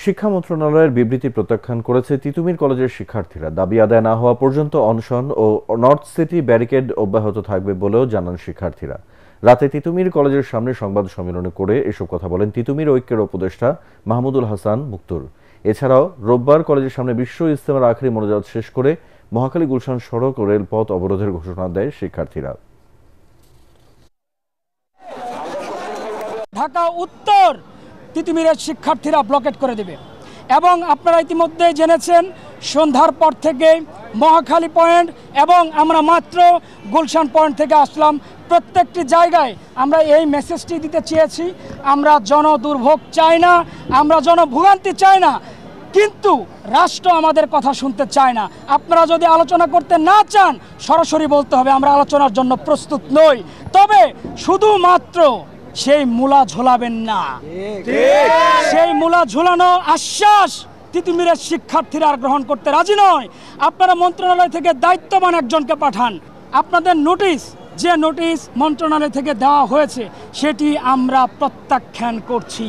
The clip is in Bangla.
শিক্ষা মন্ত্রণালয়ের বিবৃতি প্রত্যাখ্যান করেছে তিতুমির কলেজের শিক্ষার্থীরা। দাবি আদায় না হওয়া পর্যন্ত অনশন ও নর্থ সিটি ব্যারিকেড অব্যাহত থাকবে বলেও জানান শিক্ষার্থীরা। রাতে তিতুমির কলেজের সামনে সংবাদ সম্মেলন করে এসব কথা বলেন তিতুমির ঐক্যের উপদেষ্টা মাহমুদুল হাসান মুক্তুর। এছাড়াও রোববার কলেজের সামনে বিশ্ব ইজতেমার আখেরি মোনাজাত শেষ করে মহাখালী গুলশান সড়ক ও রেলপথ অবরোধের ঘোষণা দেয় শিক্ষার্থীরা। ঢাকা উত্তর তিতুমিরের শিক্ষার্থীরা ব্লকেট করে দেবে এবং আপনারা ইতিমধ্যে জেনেছেন সন্ধ্যার পর থেকে মহাখালী পয়েন্ট এবং আমরা মাত্র গুলশান পয়েন্ট থেকে আসলাম। প্রত্যেকটি জায়গায় আমরা এই মেসেজটি দিতে চেয়েছি, আমরা জনদুর্ভোগ চাই না, আমরা জনভোগান্তি চাই না, কিন্তু রাষ্ট্র আমাদের কথা শুনতে চায় না। আপনারা যদি আলোচনা করতে না চান সরাসরি বলতে হবে আমরা আলোচনার জন্য প্রস্তুত নই, তবে শুধুমাত্র সেই মূলা ঝোলাবেন না। সেই মূলা ঝোলানো আশ্বাস তিতুমিরের শিক্ষার্থীরা আর গ্রহণ করতে রাজি নয়। আপনারা মন্ত্রণালয় থেকে দায়িত্ববান একজনকে পাঠান। আপনাদের যে নোটিশ মন্ত্রণালয় থেকে দেওয়া হয়েছে সেটি আমরা প্রত্যাখ্যান করছি।